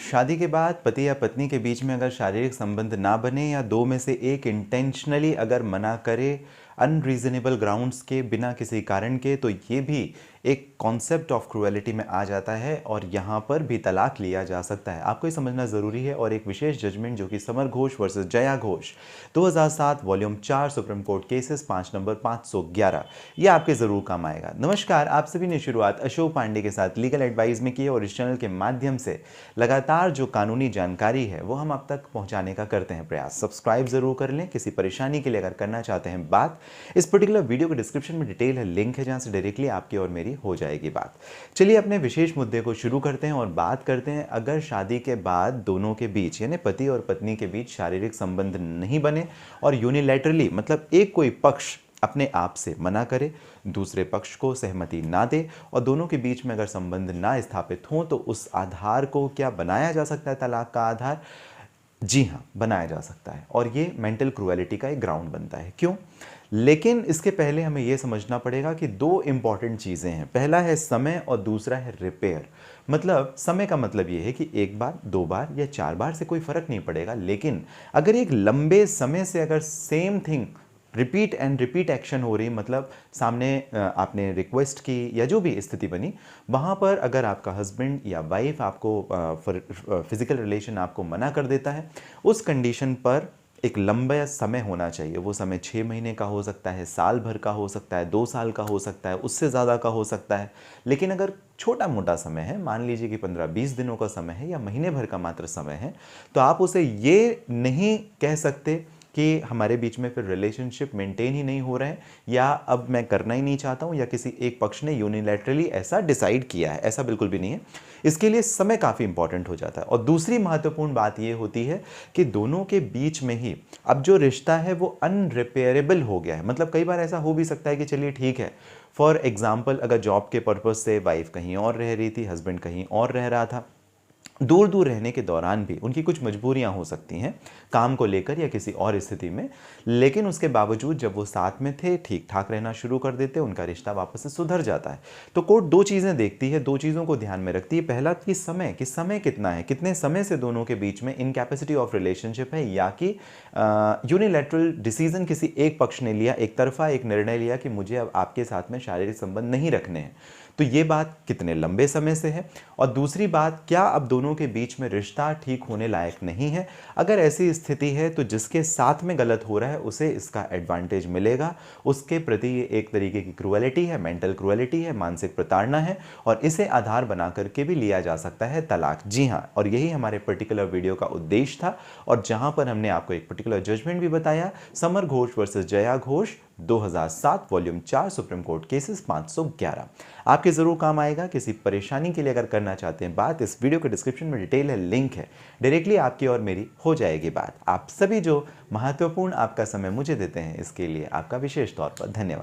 शादी के बाद पति या पत्नी के बीच में अगर शारीरिक संबंध ना बने या दो में से एक इंटेंशनली अगर मना करे अनरीजनेबल ग्राउंड्स के बिना किसी कारण के, तो ये भी एक कॉन्सेप्ट ऑफ क्रुएलिटी में आ जाता है और यहाँ पर भी तलाक लिया जा सकता है। आपको ये समझना ज़रूरी है। और एक विशेष जजमेंट जो कि summer Ghosh versus Jaya Ghosh 2007 volume 4 supreme court cases 5 number 511, ये आपके ज़रूर काम आएगा। नमस्कार, आप सभी ने शुरुआत अशोक पांडे के साथ लीगल एडवाइस में की और इस चैनल के माध्यम से लगातार जो कानूनी जानकारी है वो हम आप तक पहुँचाने का करते हैं प्रयास। सब्सक्राइब ज़रूर कर लें। किसी परेशानी के लिए अगर करना चाहते हैं बात, इस पर्टिकुलर वीडियो के डिस्क्रिप्शन में डिटेल है, लिंक है, जहां से डायरेक्टली आपकी और मेरी हो जाएगी बात। चलिए अपने विशेष मुद्दे को शुरू करते हैं और बात करते हैं अगर शादी के बाद दोनों के बीच यानी पति और पत्नी के बीच शारीरिक संबंध नहीं बने और यूनिलैटरली मतलब एक कोई पक्ष अपने आप से मना करे, दूसरे पक्ष को सहमति ना दे और दोनों के बीच में अगर संबंध ना स्थापित हो, तो उस आधार को क्या बनाया जा सकता है तलाक का आधार? जी हाँ, बनाया जा सकता है और ये मेंटल क्रुएलिटी का एक ग्राउंड बनता है। क्यों? लेकिन इसके पहले हमें यह समझना पड़ेगा कि दो इंपॉर्टेंट चीज़ें हैं। पहला है समय और दूसरा है रिपेयर। मतलब समय का मतलब यह है कि एक बार, दो बार या चार बार से कोई फर्क नहीं पड़ेगा, लेकिन अगर एक लंबे समय से अगर same thing repeat and repeat action हो रही, मतलब सामने आपने रिक्वेस्ट की या जो भी स्थिति बनी, वहाँ पर अगर आपका हस्बैंड या वाइफ आपको फिजिकल रिलेशन आपको मना कर देता है, उस कंडीशन पर एक लंबा समय होना चाहिए। वो समय 6 महीने का हो सकता है, साल भर का हो सकता है, 2 साल का हो सकता है, उससे ज़्यादा का हो सकता है। लेकिन अगर छोटा मोटा समय है, मान लीजिए कि 15-20 दिनों का समय है या महीने भर का मात्र समय है, तो आप उसे ये नहीं कह सकते कि हमारे बीच में फिर रिलेशनशिप मेंटेन ही नहीं हो रहे हैं या अब मैं करना ही नहीं चाहता हूं या किसी एक पक्ष ने यूनिलैटरली ऐसा डिसाइड किया है। ऐसा बिल्कुल भी नहीं है। इसके लिए समय काफ़ी इंपॉर्टेंट हो जाता है। और दूसरी महत्वपूर्ण बात यह होती है कि दोनों के बीच में ही अब जो रिश्ता है वो अनरिपेयरेबल हो गया है। मतलब कई बार ऐसा हो भी सकता है कि चलिए ठीक है, फॉर एग्जाम्पल अगर जॉब के पर्पज़ से वाइफ कहीं और रह रही थी, हस्बैंड कहीं और रह रहा था, दूर दूर रहने के दौरान भी उनकी कुछ मजबूरियां हो सकती हैं काम को लेकर या किसी और स्थिति में, लेकिन उसके बावजूद जब वो साथ में थे ठीक ठाक रहना शुरू कर देते, उनका रिश्ता वापस से सुधर जाता है। तो कोर्ट दो चीज़ें देखती है, दो चीज़ों को ध्यान में रखती है। पहला कि समय कितना है, कितने समय से दोनों के बीच में इनकैपेसिटी ऑफ रिलेशनशिप है, या कि यूनिलैटरल डिसीजन किसी एक पक्ष ने लिया, एक तरफा एक निर्णय लिया कि मुझे अब आपके साथ में शारीरिक संबंध नहीं रखने हैं। तो ये बात कितने लंबे समय से है। और दूसरी बात, क्या अब दोनों के बीच में रिश्ता ठीक होने लायक नहीं है। अगर ऐसी स्थिति है तो जिसके साथ में गलत हो रहा है उसे इसका एडवांटेज मिलेगा, उसके प्रति ये एक तरीके की क्रुएलिटी है, मेंटल क्रुएलिटी है, मानसिक प्रताड़ना है और इसे आधार बना करके भी लिया जा सकता है तलाक। जी हाँ, और यही हमारे पर्टिकुलर वीडियो का उद्देश्य था और जहां पर हमने आपको एक पर्टिकुलर जजमेंट भी बताया, summer Ghosh versus Jaya Ghosh 2007 volume 4 supreme court cases 511, आपके जरूर काम आएगा। किसी परेशानी के लिए अगर करना चाहते हैं बात, इस वीडियो के डिस्क्रिप्शन में डिटेल है, लिंक है, डायरेक्टली आपकी और मेरी हो जाएगी बात। आप सभी जो महत्वपूर्ण आपका समय मुझे देते हैं, इसके लिए आपका विशेष तौर पर धन्यवाद।